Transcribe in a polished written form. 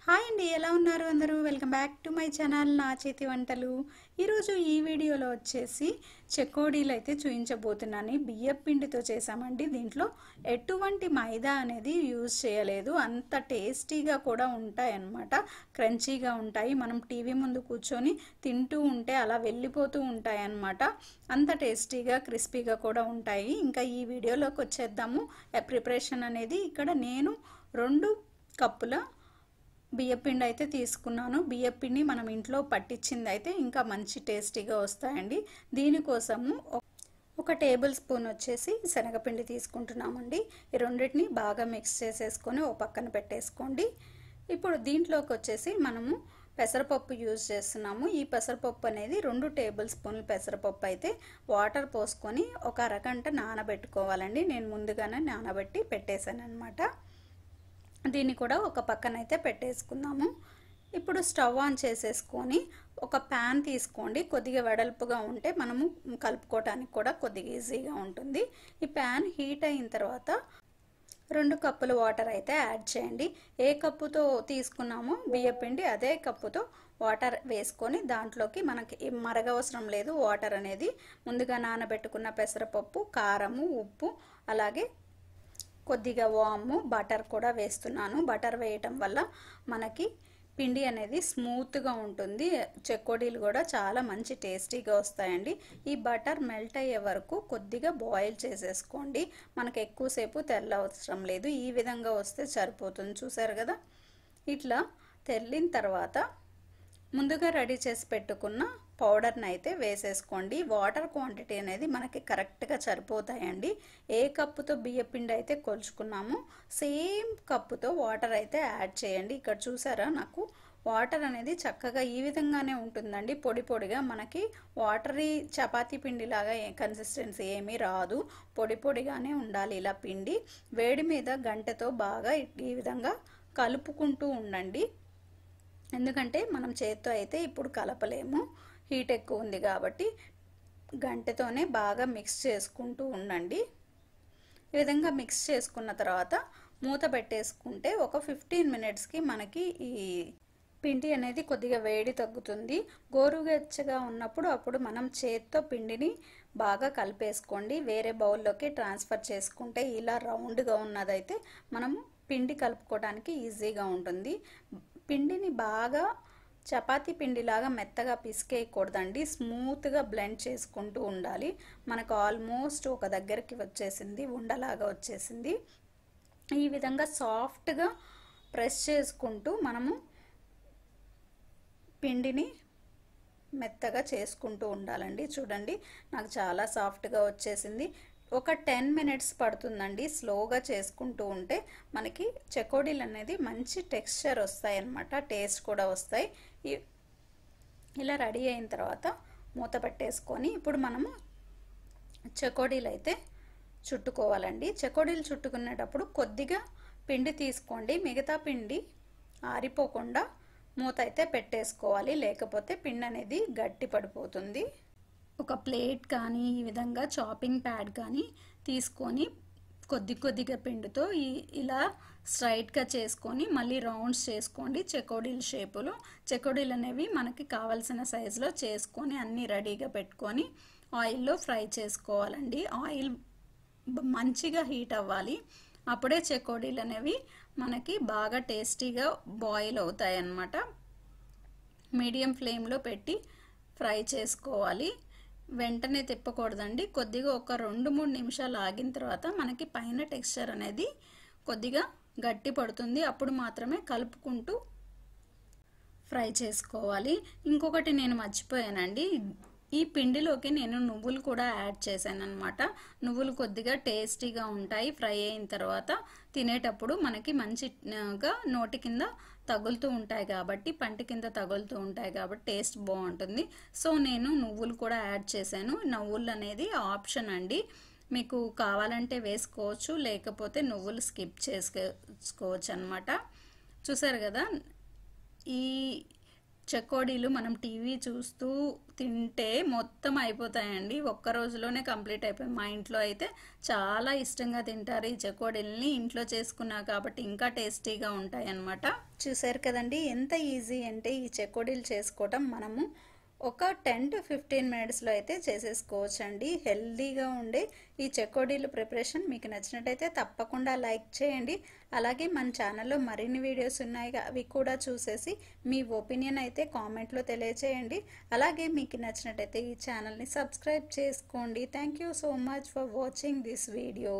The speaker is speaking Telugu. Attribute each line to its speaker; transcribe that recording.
Speaker 1: హాయ్ అండి, ఎలా ఉన్నారు అందరూ? Welcome back to my channel నా చేతి వంటలు. ఈరోజు ఈ వీడియోలో వచ్చేసి చెకోడీలు అయితే చూపించబోతున్నాను. బియ్యం పిండితో చేసామండి. దీంట్లో ఎటువంటి మైదా అనేది యూజ్ చేయలేదు. అంత టేస్టీగా కూడా ఉంటాయి అన్నమాట. క్రంచీగా ఉంటాయి. మనం టీవీ ముందు కూర్చొని తింటూ ఉంటే అలా వెళ్ళిపోతూ ఉంటాయి అన్నమాట. అంత టేస్టీగా క్రిస్పీగా కూడా ఉంటాయి. ఇంకా ఈ వీడియోలోకి వచ్చేద్దాము. ప్రిపరేషన్ అనేది ఇక్కడ నేను 2 కప్పుల బియ్యపిండి అయితే తీసుకున్నాను. బియ్యపిండి మనం ఇంట్లో పట్టించింది అయితే ఇంకా మంచి టేస్టీగా వస్తాయండి. దీనికోసము 1 టేబుల్ స్పూన్ వచ్చేసి శనగపిండి తీసుకుంటున్నామండి. ఈ రెండింటిని బాగా మిక్స్ చేసేసుకొని ఓ పక్కన పెట్టేసుకోండి. ఇప్పుడు దీంట్లోకి వచ్చేసి మనము పెసరపప్పు యూజ్ చేస్తున్నాము. ఈ పెసరపప్పు అనేది 2 టేబుల్ స్పూన్ల పెసరపప్పు అయితే వాటర్ పోసుకొని ఒక అరగంట నానబెట్టుకోవాలండి. నేను ముందుగానే నానబెట్టి పెట్టేశాను అనమాట. దీన్ని కూడా ఒక పక్కన అయితే పెట్టేసుకుందాము. ఇప్పుడు స్టవ్ ఆన్ చేసేసుకొని ఒక ప్యాన్ తీసుకోండి. కొద్దిగా వెడల్పుగా ఉంటే మనము కలుపుకోవడానికి కూడా కొద్దిగా ఈజీగా ఉంటుంది. ఈ ప్యాన్ హీట్ అయిన తర్వాత 2 కప్పుల వాటర్ అయితే యాడ్ చేయండి. ఏ కప్పుతో తీసుకున్నామో బియ్యపిండి అదే కప్పుతో వాటర్ వేసుకొని దాంట్లోకి మనకి మరగవసరం లేదు. వాటర్ అనేది ముందుగా నానబెట్టుకున్న పెసరపప్పు, కారము, ఉప్పు, అలాగే కొద్దిగా వాము, బటర్ కూడా వేస్తున్నాను. బటర్ వేయటం వల్ల మనకి పిండి అనేది స్మూత్గా ఉంటుంది. చెకోడీలు కూడా చాలా మంచి టేస్టీగా వస్తాయండి. ఈ బటర్ మెల్ట్ అయ్యే వరకు కొద్దిగా బాయిల్ చేసేసుకోండి. మనకు ఎక్కువసేపు తెల్లవసరం లేదు. ఈ విధంగా వస్తే సరిపోతుంది. చూసారు కదా, ఇట్లా తెల్లిన తర్వాత ముందుగా రెడీ చేసి పెట్టుకున్న పౌడర్ని అయితే వేసేసుకోండి. వాటర్ క్వాంటిటీ అనేది మనకి కరెక్ట్గా సరిపోతాయండి. ఏ కప్పుతో బియ్యపిండి అయితే కొలుచుకున్నామో సేమ్ కప్పుతో వాటర్ అయితే యాడ్ చేయండి. ఇక్కడ చూసారా, నాకు వాటర్ అనేది చక్కగా ఈ విధంగానే ఉంటుందండి. పొడి పొడిగా మనకి వాటరీ చపాతీ పిండిలాగా కన్సిస్టెన్సీ ఏమీ రాదు. పొడి పొడిగానే ఉండాలి. ఇలా పిండి వేడి మీద గంటెతో బాగా ఈ విధంగా కలుపుకుంటూ ఉండండి. ఎందుకంటే మనం చేత్తో అయితే ఇప్పుడు కలపలేము, హీట్ ఎక్కువ ఉంది కాబట్టి గంటెతోనే బాగా మిక్స్ చేసుకుంటూ ఉండండి. ఈ విధంగా మిక్స్ చేసుకున్న తర్వాత మూత పెట్టేసుకుంటే ఒక 15 మినిట్స్కి మనకి ఈ పిండి అనేది కొద్దిగా వేడి తగ్గుతుంది. గోరువెచ్చగా ఉన్నప్పుడు అప్పుడు మనం చేత్తో పిండిని బాగా కలిపేసుకోండి. వేరే బౌల్లోకి ట్రాన్స్ఫర్ చేసుకుంటే ఇలా రౌండ్గా ఉన్నదైతే మనము పిండి కలుపుకోవడానికి ఈజీగా ఉంటుంది. పిండిని బాగా చపాతీ పిండిలాగా మెత్తగా పిసికేయకూడదండి. స్మూత్గా బ్లెండ్ చేసుకుంటూ ఉండాలి. మనకు ఆల్మోస్ట్ ఒక దగ్గరికి వచ్చేసింది, ఉండలాగా వచ్చేసింది. ఈ విధంగా సాఫ్ట్గా ప్రెస్ చేసుకుంటూ మనము పిండిని మెత్తగా చేసుకుంటూ ఉండాలండి. చూడండి, నాకు చాలా సాఫ్ట్గా వచ్చేసింది. ఒక 10 మినిట్స్ పడుతుందండి. స్లోగా చేసుకుంటూ ఉంటే మనకి చెకోడీలు అనేది మంచి టెక్స్చర్ వస్తాయి అన్నమాట. టేస్ట్ కూడా వస్తాయి. ఇలా రెడీ అయిన తర్వాత మూత పెట్టేసుకొని ఇప్పుడు మనము చెకోడీలు అయితే చుట్టుకోవాలండి. చెకోడీలు చుట్టుకునేటప్పుడు కొద్దిగా పిండి తీసుకోండి. మిగతా పిండి ఆరిపోకుండా మూత అయితే పెట్టేసుకోవాలి. లేకపోతే పిండి అనేది గట్టి పడిపోతుంది. ఒక ప్లేట్ కానీ ఈ విధంగా చాపింగ్ ప్యాడ్ కానీ తీసుకొని కొద్దిగా పిండితో ఇలా స్ట్రైట్గా చేసుకొని మళ్ళీ రౌండ్స్ చేసుకోండి. చెకోడీల షేపులో చెకోడీలు అనేవి మనకి కావాల్సిన సైజులో చేసుకొని అన్నీ రెడీగా పెట్టుకొని ఆయిల్లో ఫ్రై చేసుకోవాలండి. ఆయిల్ మంచిగా హీట్ అవ్వాలి. అప్పుడే చెకోడీలు అనేవి మనకి బాగా టేస్టీగా బాయిల్ అవుతాయి అన్నమాట. మీడియం ఫ్లేమ్లో పెట్టి ఫ్రై చేసుకోవాలి. వెంటనే తిప్పకూడదండి. కొద్దిగా ఒక 2-3 నిమిషాలు ఆగిన తర్వాత మనకి పైన టెక్స్చర్ అనేది కొద్దిగా గట్టి పడుతుంది. అప్పుడు మాత్రమే కలుపుకుంటూ ఫ్రై చేసుకోవాలి. ఇంకొకటి నేను మర్చిపోయానండి, ఈ పిండిలోకి నేను నువ్వులు కూడా యాడ్ చేశాను అనమాట. నువ్వులు కొద్దిగా టేస్టీగా ఉంటాయి. ఫ్రై అయిన తర్వాత తినేటప్పుడు మనకి మంచిగా నోటి కింద తగులుతూ ఉంటాయి కాబట్టి, పంటి కింద తగులుతూ ఉంటాయి కాబట్టి టేస్ట్ బాగుంటుంది. సో నేను నువ్వులు కూడా యాడ్ చేశాను. నువ్వులు అనేది ఆప్షన్ అండి. మీకు కావాలంటే వేసుకోవచ్చు, లేకపోతే నువ్వులు స్కిప్ చేసుకోవచ్చు అనమాట. చూసారు కదా, ఈ చెకోడీలు మనం టీవీ చూస్తూ తింటే మొత్తం అయిపోతాయండి. ఒక్క రోజులోనే కంప్లీట్ అయిపోయి మా ఇంట్లో అయితే చాలా ఇష్టంగా తింటారు ఈ చెకోడీలని. ఇంట్లో చేసుకున్నా కాబట్టి ఇంకా టేస్టీగా ఉంటాయి అన్నమాట. చూసారు కదండి ఎంత ఈజీ అంటే ఈ చెకోడీలు చేసుకోవటం. మనము ఒక 10 to 15 మినిట్స్లో అయితే చేసేసుకోవచ్చండి. హెల్దీగా ఉండే ఈ చెకోడీలు ప్రిపరేషన్ మీకు నచ్చినట్టయితే తప్పకుండా లైక్ చేయండి. అలాగే మన ఛానల్లో మరిన్ని వీడియోస్ ఉన్నాయి, అవి కూడా చూసేసి మీ ఒపీనియన్ అయితే కామెంట్లో తెలియచేయండి. అలాగే మీకు నచ్చినట్టయితే ఈ ఛానల్ని సబ్స్క్రైబ్ చేసుకోండి. Thank you so much for watching this video.